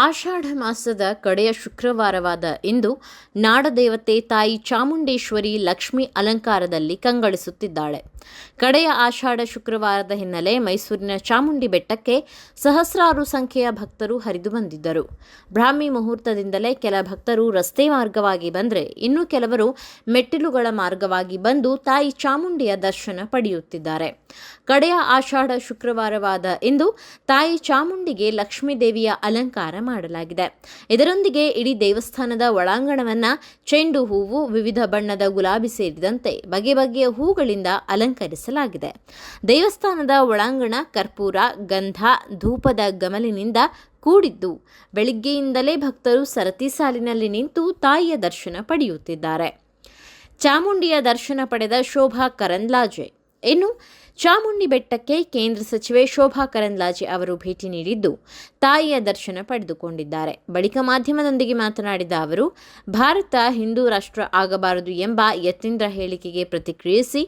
ಆಷಾಢ ಮಾಸದ ಕಡೆಯ ಶುಕ್ರವಾರವಾದ ಇಂದು ನಾಡದೇವತೆ ತಾಯಿ ಚಾಮುಂಡೇಶ್ವರಿ ಲಕ್ಷ್ಮಿ ಅಲಂಕಾರದಲ್ಲಿ ಕಂಗೊಳಿಸುತ್ತಿದ್ದಾಳೆ. ಕಡೆಯ ಆಷಾಢ ಶುಕ್ರವಾರದ ಹಿನ್ನೆಲೆ ಮೈಸೂರಿನ ಚಾಮುಂಡಿ ಬೆಟ್ಟಕ್ಕೆ ಸಹಸ್ರಾರು ಸಂಖ್ಯೆಯ ಭಕ್ತರು ಹರಿದು ಬಂದಿದ್ದರು. ಬ್ರಾಹ್ಮಿ ಮುಹೂರ್ತದಿಂದಲೇ ಕೆಲ ಭಕ್ತರು ರಸ್ತೆ ಮಾರ್ಗವಾಗಿ ಬಂದರೆ, ಇನ್ನು ಕೆಲವರು ಮೆಟ್ಟಿಲುಗಳ ಮಾರ್ಗವಾಗಿ ಬಂದು ತಾಯಿ ಚಾಮುಂಡಿಯ ದರ್ಶನ ಪಡೆಯುತ್ತಿದ್ದಾರೆ. ಕಡೆಯ ಆಷಾಢ ಶುಕ್ರವಾರವಾದ ಇಂದು ತಾಯಿ ಚಾಮುಂಡಿಗೆ ಲಕ್ಷ್ಮೀ ದೇವಿಯ ಅಲಂಕಾರ ಮಾಡಲಾಗಿದೆ. ಇದರೊಂದಿಗೆ ಇಡೀ ದೇವಸ್ಥಾನದ ಒಳಾಂಗಣವನ್ನು ಚೆಂಡು ಹೂವು, ವಿವಿಧ ಬಣ್ಣದ ಗುಲಾಬಿ ಸೇರಿದಂತೆ ಬಗೆ ಬಗೆಯ ಹೂಗಳಿಂದ ಅಲಂಕರಿಸಲಾಗಿದೆ. ದೇವಸ್ಥಾನದ ಒಳಾಂಗಣ ಕರ್ಪೂರ, ಗಂಧ, ಧೂಪದ ಗಮಲಿನಿಂದ ಕೂಡಿದ್ದು, ಬೆಳಿಗ್ಗೆಯಿಂದಲೇ ಭಕ್ತರು ಸರತಿ ಸಾಲಿನಲ್ಲಿ ನಿಂತು ತಾಯಿಯ ದರ್ಶನ ಪಡೆಯುತ್ತಿದ್ದಾರೆ. ಚಾಮುಂಡಿಯ ದರ್ಶನ ಪಡೆದ ಶೋಭಾ ಕರಂದ್ಲಾಜೆ. ಇನ್ನು ಚಾಮುಂಡಿ ಬೆಟ್ಟಕ್ಕೆ ಕೇಂದ್ರ ಸಚಿವೆ ಶೋಭಾ ಕರಂದ್ಲಾಜೆ ಅವರು ಭೇಟಿ ನೀಡಿದ್ದು ತಾಯಿಯ ದರ್ಶನ ಪಡೆದುಕೊಂಡಿದ್ದಾರೆ. ಬಳಿಕ ಮಾಧ್ಯಮದೊಂದಿಗೆ ಮಾತನಾಡಿದ ಅವರು, ಭಾರತ ಹಿಂದೂ ರಾಷ್ಟ್ರ ಆಗಬಾರದು ಎಂಬ ಯತೀಂದ್ರ ಹೇಳಿಕೆಗೆ ಪ್ರತಿಕ್ರಿಯಿಸಿ,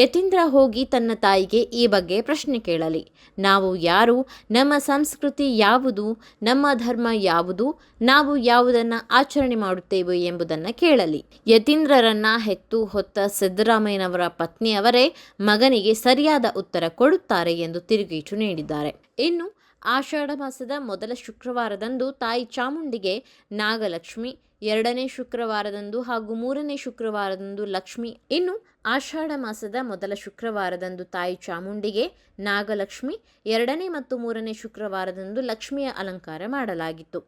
ಯತೀಂದ್ರ ಹೋಗಿ ತನ್ನ ತಾಯಿಗೆ ಈ ಬಗ್ಗೆ ಪ್ರಶ್ನೆ ಕೇಳಲಿ. ನಾವು ಯಾರು, ನಮ್ಮ ಸಂಸ್ಕೃತಿ ಯಾವುದು, ನಮ್ಮ ಧರ್ಮ ಯಾವುದು, ನಾವು ಯಾವುದನ್ನು ಆಚರಣೆ ಮಾಡುತ್ತೇವೆ ಎಂಬುದನ್ನು ಕೇಳಲಿ. ಯತೀಂದ್ರರನ್ನ ಹೆತ್ತು ಹೊತ್ತ ಸಿದ್ದರಾಮಯ್ಯನವರ ಪತ್ನಿಯವರೇ ಮಗನಿಗೆ ಸರಿಯಾದ ಉತ್ತರ ಕೊಡುತ್ತಾರೆ ಎಂದು ತಿರುಗೇಟು ನೀಡಿದ್ದಾರೆ. ಇನ್ನು ಆಷಾಢ ಮಾಸದ ಮೊದಲ ಶುಕ್ರವಾರದಂದು ತಾಯಿ ಚಾಮುಂಡಿಗೆ ನಾಗಲಕ್ಷ್ಮಿ, ಎರಡನೇ ಶುಕ್ರವಾರದಂದು ಹಾಗೂ ಮೂರನೇ ಶುಕ್ರವಾರದಂದು ಲಕ್ಷ್ಮಿ. ಇನ್ನು ಆಷಾಢ ಮಾಸದ ಮೊದಲ ಶುಕ್ರವಾರದಂದು ತಾಯಿ ಚಾಮುಂಡಿಗೆ ನಾಗಲಕ್ಷ್ಮಿ, ಎರಡನೇ ಮತ್ತು ಮೂರನೇ ಶುಕ್ರವಾರದಂದು ಲಕ್ಷ್ಮಿಯ ಅಲಂಕಾರ ಮಾಡಲಾಗಿತ್ತು.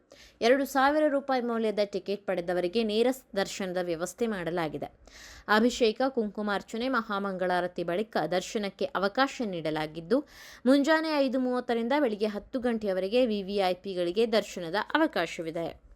2,000 ರೂಪಾಯಿ ಮೌಲ್ಯದ ಟಿಕೆಟ್ ಪಡೆದವರಿಗೆ ನೇರ ದರ್ಶನದ ವ್ಯವಸ್ಥೆ ಮಾಡಲಾಗಿದೆ. ಅಭಿಷೇಕ, ಕುಂಕುಮಾರ್ಚನೆ, ಮಹಾಮಂಗಳಾರತಿ ಬಳಿಕ ದರ್ಶನಕ್ಕೆ ಅವಕಾಶ ನೀಡಲಾಗಿದ್ದು, ಮುಂಜಾನೆ 5:30ರಿಂದ ಬೆಳಿಗ್ಗೆ 10 ಗಂಟೆಯವರೆಗೆ ವಿವಿಐಪಿಗಳಿಗೆ ದರ್ಶನದ ಅವಕಾಶವಿದೆ.